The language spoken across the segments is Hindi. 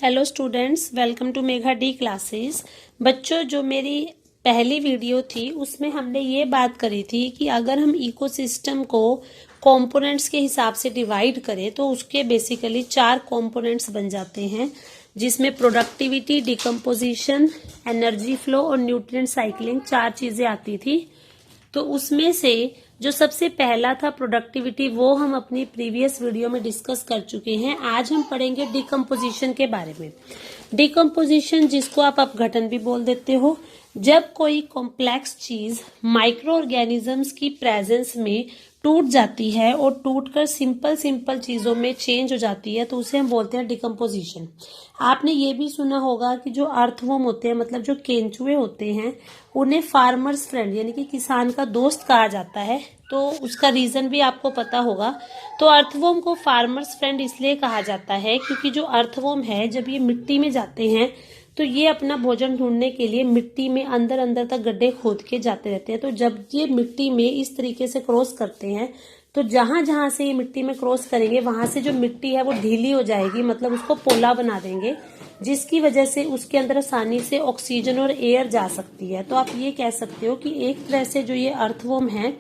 Hello students, welcome to Megha D classes. बच्चों, जो मेरी पहली वीडियो थी उसमें हमने ये बात करी थी कि अगर हम इकोसिस्टम को कंपोनेंट्स के हिसाब से डिवाइड करें तो उसके बेसिकली 4 कंपोनेंट्स बन जाते हैं, जिसमें प्रोडक्टिविटी, डिकम्पोजिशन, एनर्जी फ्लो और न्यूट्रिएंट साइक्लिंग 4 चीजें आती थी। तो उसमें से जो सबसे पहला था प्रोडक्टिविटी, वो हम अपनी प्रीवियस वीडियो में डिस्कस कर चुके हैं। आज हम पढ़ेंगे डिकम्पोजिशन के बारे में। डिकम्पोजिशन, जिसको आप अपघटन भी बोल देते हो, जब कोई कॉम्प्लेक्स चीज माइक्रो ऑर्गेनिजम्स की प्रेजेंस में टूट जाती है और टूटकर सिंपल चीजों में चेंज हो जाती है तो उसे हम बोलते हैं डिकम्पोजिशन। आपने ये भी सुना होगा कि जो अर्थवर्म होते हैं, मतलब जो केंचुए होते हैं, उन्हें फार्मर्स फ्रेंड यानी कि किसान का दोस्त कहा जाता है। तो उसका रीजन भी आपको पता होगा। तो अर्थवर्म को फार्मर्स फ्रेंड इसलिए कहा जाता है क्योंकि जो अर्थवर्म है, जब ये मिट्टी में जाते हैं तो ये अपना भोजन ढूंढने के लिए मिट्टी में अंदर तक गड्ढे खोद के जाते रहते हैं। तो जब ये मिट्टी में इस तरीके से क्रॉस करते हैं तो जहां से ये मिट्टी में क्रॉस करेंगे वहां से जो मिट्टी है वो ढीली हो जाएगी, मतलब उसको पोला बना देंगे, जिसकी वजह से उसके अंदर आसानी से ऑक्सीजन और एयर जा सकती है। तो आप ये कह सकते हो कि एक तरह से जो ये अर्थवर्म है,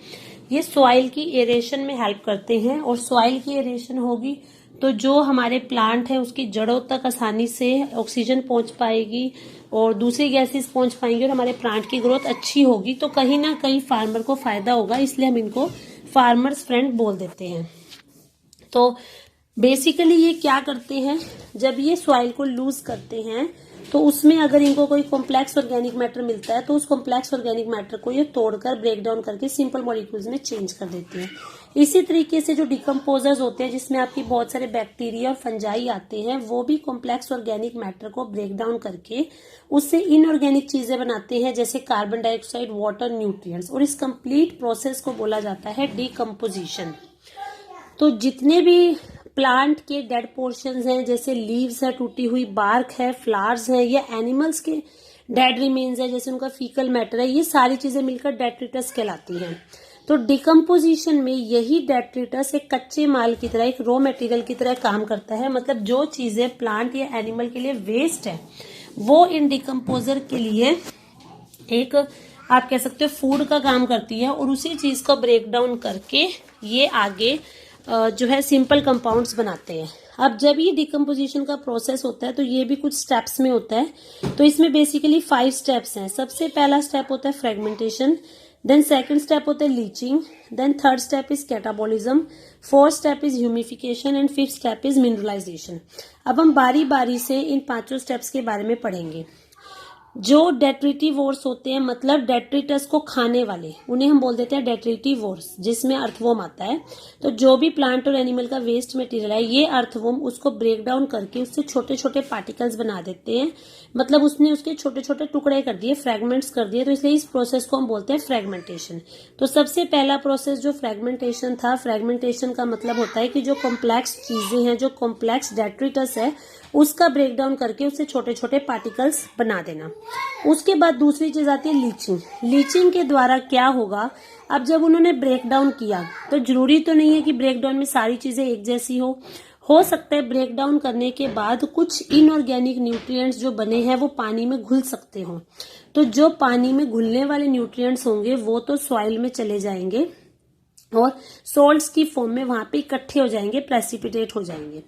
ये सॉइल की एरेशन में हेल्प करते हैं, और सॉइल की एरेशन होगी तो जो हमारे प्लांट है उसकी जड़ों तक आसानी से ऑक्सीजन पहुंच पाएगी और दूसरी गैसेस पहुंच पाएंगी और हमारे प्लांट की ग्रोथ अच्छी होगी। तो कहीं ना कहीं फार्मर को फायदा होगा, इसलिए हम इनको फार्मर्स फ्रेंड बोल देते हैं। तो बेसिकली ये क्या करते हैं, जब ये सॉइल को लूज करते हैं तो उसमें अगर इनको कोई कॉम्प्लेक्स ऑर्गेनिक मैटर मिलता है तो उस कॉम्प्लेक्स ऑर्गेनिक मैटर को ये तोड़कर ब्रेक डाउन करके सिंपल मॉलिक्यूल्स में चेंज कर देते हैं। इसी तरीके से जो डिकम्पोजर्स होते हैं, जिसमें आपकी बहुत सारे बैक्टीरिया और फंजाई आते हैं, वो भी कॉम्प्लेक्स ऑर्गेनिक मैटर को ब्रेक डाउन करके उससे इनऑर्गेनिक चीजें बनाते हैं, जैसे कार्बन डाइऑक्साइड, वाटर, न्यूट्रिएंट्स, और इस कंप्लीट प्रोसेस को बोला जाता है डिकम्पोजिशन। तो जितने भी प्लांट के डेड पोर्शंस हैं, जैसे लीव्स है, टूटी हुई बार्क है, फ्लावर्स है, या एनिमल्स के डेड रिमेन्स है, जैसे उनका फीकल मैटर है, ये सारी चीजें मिलकर डेट्रिटस कहलाती हैं। तो डिकम्पोजिशन में यही डेट्रिटस एक कच्चे माल की तरह, एक रॉ मटेरियल की तरह काम करता है। मतलब जो चीजें प्लांट या एनिमल के लिए वेस्ट है, वो इन डिकम्पोजर के लिए एक, आप कह सकते हो, फूड का काम करती है, और उसी चीज को ब्रेक डाउन करके ये आगे जो है सिंपल कंपाउंड्स बनाते हैं। अब जब ये डिकम्पोजिशन का प्रोसेस होता है तो ये भी कुछ स्टेप्स में होता है। तो इसमें बेसिकली 5 स्टेप्स हैं। सबसे पहला स्टेप होता है फ्रेगमेंटेशन, देन सेकंड स्टेप होता है leaching, then third step is catabolism, fourth step is humification and fifth step is mineralization. अब हम बारी बारी से इन 5 स्टेप्स के बारे में पढ़ेंगे। जो डेट्रिटिवोर्स होते हैं, मतलब डेट्रिटस को खाने वाले, उन्हें हम बोल देते हैं डेट्रिटिवोर्स, जिसमें अर्थवर्म आता है। तो जो भी प्लांट और एनिमल का वेस्ट मटेरियल है, ये अर्थवर्म उसको ब्रेक डाउन करके उससे छोटे छोटे पार्टिकल्स बना देते हैं, मतलब उसने उसके छोटे छोटे टुकड़े कर दिए, फ्रेगमेंट्स कर दिए। तो इसलिए इस प्रोसेस को हम बोलते हैं फ्रेगमेंटेशन। तो सबसे पहला प्रोसेस जो फ्रेगमेंटेशन था, फ्रेगमेंटेशन का मतलब होता है कि जो कॉम्प्लेक्स चीजें हैं, जो कॉम्प्लेक्स डेट्रिटस है, उसका ब्रेक डाउन करके उससे छोटे छोटे पार्टिकल्स बना देना। उसके बाद दूसरी चीज आती है लीचिंग। लीचिंग के द्वारा क्या होगा, अब जब उन्होंने ब्रेक डाउन किया तो जरूरी तो नहीं है कि ब्रेक डाउन में सारी चीजें एक जैसी हो सकता है ब्रेक डाउन करने के बाद कुछ इनऑर्गेनिक न्यूट्रिएंट्स जो बने हैं वो पानी में घुल सकते हो। तो जो पानी में घुलने वाले न्यूट्रिएंट्स होंगे वो तो सॉइल में चले जाएंगे और सॉल्ट्स की फॉर्म में वहां पे इकट्ठे हो जाएंगे, प्रेसिपिटेट हो जाएंगे,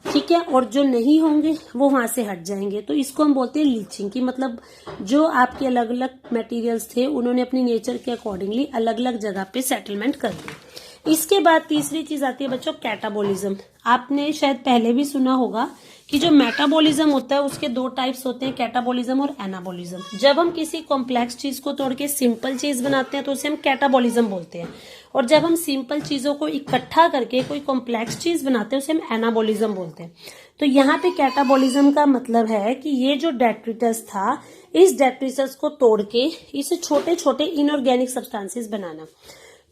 ठीक है, और जो नहीं होंगे वो वहां से हट जाएंगे। तो इसको हम बोलते हैं लीचिंग की, मतलब जो आपके अलग अलग मटेरियल्स थे उन्होंने अपनी नेचर के अकॉर्डिंगली अलग अलग जगह पे सेटलमेंट कर दिया। इसके बाद तीसरी चीज आती है बच्चों कैटाबॉलिज्म। आपने शायद पहले भी सुना होगा कि जो मेटाबॉलिज्म होता है उसके 2 टाइप्स होते हैं, कैटाबॉलिज्म और एनाबॉलिज्म। जब हम किसी कॉम्प्लेक्स चीज को तोड़ के सिंपल चीज बनाते हैं तो उसे हम कैटाबॉलिज्म बोलते हैं, और जब हम सिंपल चीजों को इकट्ठा करके कोई कॉम्प्लेक्स चीज बनाते हैं उसे हम एनाबॉलिज्म बोलते हैं। तो यहाँ पे कैटाबॉलिज्म का मतलब है कि ये जो डेट्रिटस था, इस डेट्रिटस को तोड़ के इसे छोटे छोटे इनऑर्गेनिक सब्सटेंसेस बनाना।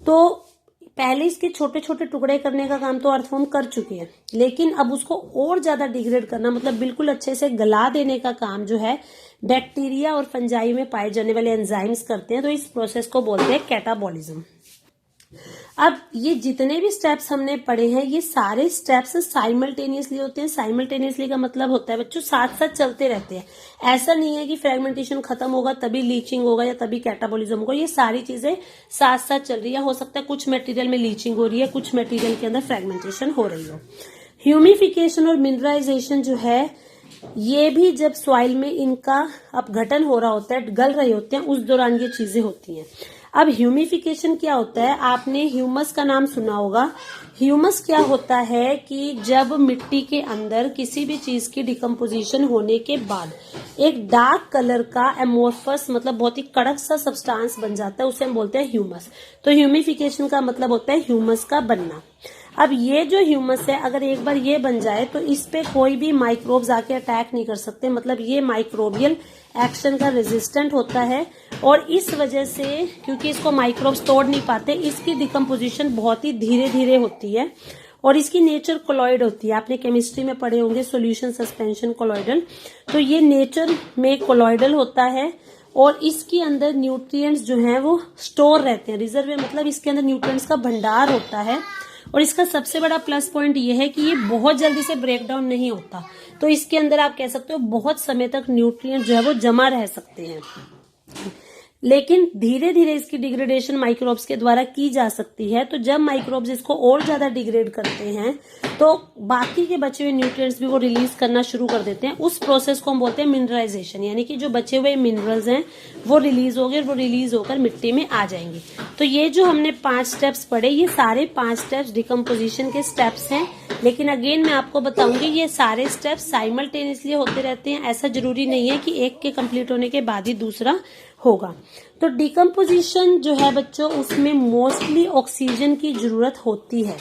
तो पहले इसके छोटे छोटे टुकड़े करने का काम तो अर्थवर्म कर चुके हैं, लेकिन अब उसको और ज्यादा डिग्रेड करना, मतलब बिल्कुल अच्छे से गला देने का काम जो है बैक्टीरिया और फंजाई में पाए जाने वाले एंजाइम्स करते हैं। तो इस प्रोसेस को बोलते हैं कैटाबॉलिज्म। अब ये जितने भी स्टेप्स हमने पढ़े हैं ये सारे स्टेप्स साइमल्टेनियसली होते हैं। साइमल्टेनियसली का मतलब होता है बच्चों साथ साथ चलते रहते हैं। ऐसा नहीं है कि फ्रेगमेंटेशन खत्म होगा तभी लीचिंग होगा या तभी कैटाबोलिज्म होगा। ये सारी चीजें साथ साथ चल रही है। हो सकता है कुछ मटेरियल में लीचिंग हो रही है, कुछ मटेरियल के अंदर फ्रेगमेंटेशन हो रही हो। ह्यूमिफिकेशन और मिनरलाइजेशन जो है ये भी जब सॉइल में इनका अपघटन हो रहा होता है, गल रहे होते हैं, उस दौरान ये चीजें होती हैं। अब ह्यूमिफिकेशन क्या होता है, आपने ह्यूमस का नाम सुना होगा। ह्यूमस क्या होता है कि जब मिट्टी के अंदर किसी भी चीज की डिकम्पोजिशन होने के बाद एक डार्क कलर का एमोर्फस मतलब बहुत ही कड़क सा सब्सटेंस बन जाता है, उसे हम बोलते हैं ह्यूमस। तो ह्यूमिफिकेशन का मतलब होता है ह्यूमस का बनना। अब ये जो ह्यूमस है अगर एक बार ये बन जाए तो इस पे कोई भी माइक्रोब्स आके अटैक नहीं कर सकते, मतलब ये माइक्रोबियल एक्शन का रेजिस्टेंट होता है। और इस वजह से क्योंकि इसको माइक्रोब्स तोड़ नहीं पाते, इसकी डिकम्पोजिशन बहुत ही धीरे धीरे होती है और इसकी नेचर कोलॉइड होती है। आपने केमिस्ट्री में पढ़े होंगे सॉल्यूशन सस्पेंशन कोलॉइडल। तो ये नेचर में कोलॉइडल होता है और इसके अंदर न्यूट्रिएंट्स जो हैं वो स्टोर रहते हैं। रिजर्व मतलब इसके अंदर न्यूट्रिएंट्स का भंडार होता है। और इसका सबसे बड़ा प्लस पॉइंट ये है कि ये बहुत जल्दी से ब्रेक डाउन नहीं होता। तो इसके अंदर आप कह सकते हो बहुत समय तक न्यूट्रिएंट जो है वो जमा रह सकते हैं। लेकिन धीरे धीरे इसकी डिग्रेडेशन माइक्रोब्स के द्वारा की जा सकती है। तो जब माइक्रोब्स इसको और ज्यादा डिग्रेड करते हैं तो बाकी के बचे हुए न्यूट्रिएंट्स भी वो रिलीज करना शुरू कर देते हैं। उस प्रोसेस को हम बोलते हैं मिनरलाइजेशन, यानी कि जो बचे हुए मिनरल्स हैं वो रिलीज होंगे और वो रिलीज होकर मिट्टी में आ जाएंगे। तो ये जो हमने 5 स्टेप्स पढ़े, ये सारे 5 स्टेप्स डिकम्पोजिशन के स्टेप्स हैं। लेकिन अगेन मैं आपको बताऊंगी ये सारे स्टेप्स साइमल्टेनियसली होते रहते हैं। ऐसा जरूरी नहीं है कि एक के कंप्लीट होने के बाद ही दूसरा होगा। तो डिकम्पोजिशन जो है बच्चों उसमें मोस्टली ऑक्सीजन की जरूरत होती है।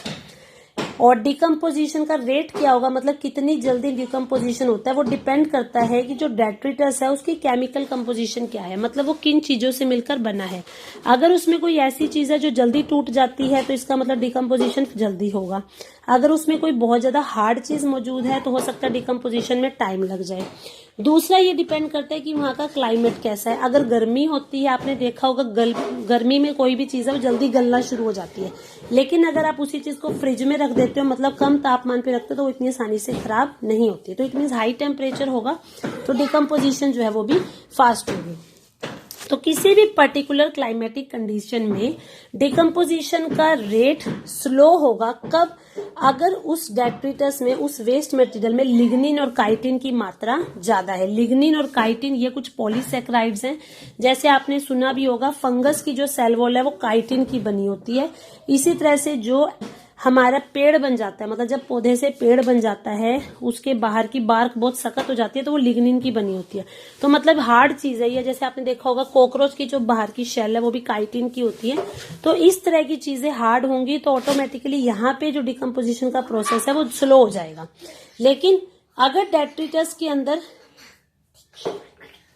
और डिकम्पोजिशन का रेट क्या होगा, मतलब कितनी जल्दी डिकम्पोजिशन होता है, वो डिपेंड करता है कि जो डेट्रिटस है उसकी केमिकल कंपोजिशन क्या है, मतलब वो किन चीजों से मिलकर बना है। अगर उसमें कोई ऐसी चीज है जो जल्दी टूट जाती है तो इसका मतलब डिकम्पोजिशन जल्दी होगा। अगर उसमें कोई बहुत ज्यादा हार्ड चीज मौजूद है तो हो सकता है डिकम्पोजिशन में टाइम लग जाए। दूसरा ये डिपेंड करता है कि वहां का क्लाइमेट कैसा है। अगर गर्मी होती है, आपने देखा होगा गर्मी में कोई भी चीज है वो जल्दी गलना शुरू हो जाती है। लेकिन अगर आप उसी चीज को फ्रिज में रख देते हो, मतलब कम तापमान पे रखते हो, तो वो इतनी आसानी से खराब नहीं होती। तो इट मीन्स हाई टेम्परेचर होगा तो डिकम्पोजिशन जो है वो भी फास्ट होगी। तो किसी भी पर्टिकुलर क्लाइमेटिक कंडीशन में डिकम्पोजिशन का रेट स्लो होगा। कब? अगर उस डेट्रिटस में, उस वेस्ट मटेरियल में लिग्निन और काइटिन की मात्रा ज्यादा है। लिग्निन और काइटिन ये कुछ पॉलीसेक्राइड्स हैं। जैसे आपने सुना भी होगा फंगस की जो सेल वॉल है वो काइटिन की बनी होती है। इसी तरह से जो हमारा पेड़ बन जाता है, मतलब जब पौधे से पेड़ बन जाता है उसके बाहर की बार्क बहुत सख्त हो जाती है तो वो लिग्निन की बनी होती है। तो मतलब हार्ड चीज है ये। जैसे आपने देखा होगा कॉकरोच की जो बाहर की शेल है वो भी काइटिन की होती है। तो इस तरह की चीजें हार्ड होंगी तो ऑटोमेटिकली यहाँ पे जो डिकम्पोजिशन का प्रोसेस है वो स्लो हो जाएगा। लेकिन अगर डेट्रिटस के अंदर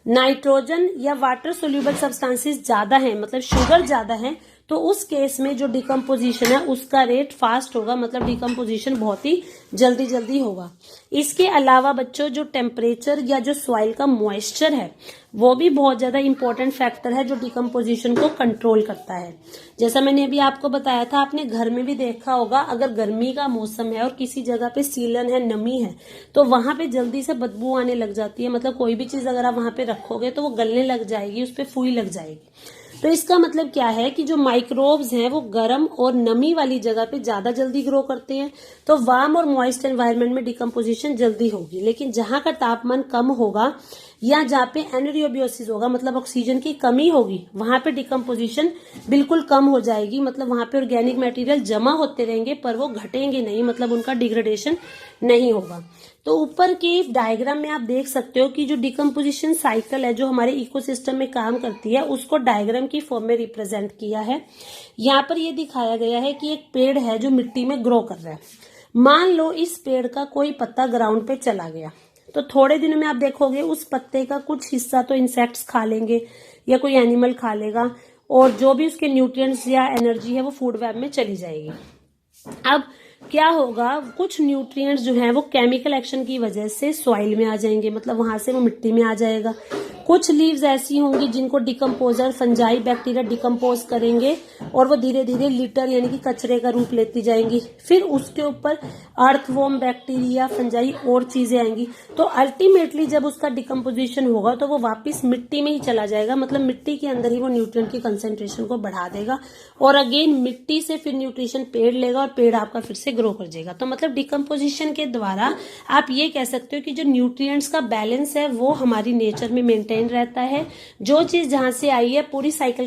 नाइट्रोजन या वाटर सोल्यूबल सब्सटेंसेस ज्यादा हैं, मतलब शुगर ज्यादा है, तो उस केस में जो डिकम्पोजिशन है उसका रेट फास्ट होगा, मतलब डिकम्पोजिशन बहुत ही जल्दी जल्दी होगा। इसके अलावा बच्चों जो टेम्परेचर या जो सॉइल का मॉइस्चर है वो भी बहुत ज्यादा इंपॉर्टेंट फैक्टर है जो डिकम्पोजिशन को कंट्रोल करता है। जैसा मैंने अभी आपको बताया था, आपने घर में भी देखा होगा अगर गर्मी का मौसम है और किसी जगह पे सीलन है, नमी है, तो वहां पे जल्दी से बदबू आने लग जाती है। मतलब कोई भी चीज अगर आप वहां पे रखोगे तो वो गलने लग जाएगी, उस पर फुई लग जाएगी। तो इसका मतलब क्या है कि जो माइक्रोब्स हैं वो गर्म और नमी वाली जगह पे ज्यादा जल्दी ग्रो करते हैं। तो वार्म और मॉइस्ट एनवायरनमेंट में डिकम्पोजिशन जल्दी होगी। लेकिन जहां का तापमान कम होगा या जहाँ पे एनरियोबियोसिस होगा, मतलब ऑक्सीजन की कमी होगी, वहां पे डिकम्पोजिशन बिल्कुल कम हो जाएगी। मतलब वहां पे ऑर्गेनिक मटेरियल जमा होते रहेंगे पर वो घटेंगे नहीं, मतलब उनका डिग्रेडेशन नहीं होगा। तो ऊपर के डायग्राम में आप देख सकते हो कि जो डिकम्पोजिशन साइकिल है जो हमारे इकोसिस्टम में काम करती है उसको डायग्राम की फॉर्म में रिप्रेजेंट किया है। यहाँ पर ये दिखाया गया है कि एक पेड़ है जो मिट्टी में ग्रो कर रहा है। मान लो इस पेड़ का कोई पत्ता ग्राउंड पे चला गया तो थोड़े दिनों में आप देखोगे उस पत्ते का कुछ हिस्सा तो इंसेक्ट्स खा लेंगे या कोई एनिमल खा लेगा और जो भी उसके न्यूट्रिएंट्स या एनर्जी है वो फूड वेब में चली जाएगी। अब क्या होगा, कुछ न्यूट्रिएंट्स जो हैं वो केमिकल एक्शन की वजह से सॉइल में आ जाएंगे, मतलब वहां से वो मिट्टी में आ जाएगा। कुछ लीव्स ऐसी होंगी जिनको डिकम्पोजर फंजाई बैक्टीरिया डिकम्पोज करेंगे और वो धीरे धीरे लिटर यानी कि कचरे का रूप लेती जाएंगी। फिर उसके ऊपर अर्थवॉर्म बैक्टीरिया फंजाई और चीजें आएंगी। तो अल्टीमेटली जब उसका डिकम्पोजिशन होगा तो वो वापस मिट्टी में ही चला जाएगा, मतलब मिट्टी के अंदर ही वो न्यूट्रिएंट की कंसेंट्रेशन को बढ़ा देगा और अगेन मिट्टी से फिर न्यूट्रिशन पेड़ लेगा और पेड़ आपका फिर से ग्रो कर जाएगा। तो मतलब डिकम्पोजिशन के द्वारा आप ये कह सकते हो कि जो न्यूट्रिएंट्स का बैलेंस है वो हमारी नेचर में मेंटेन रहता है। जो चीज जहां से आई है पूरी साइकिल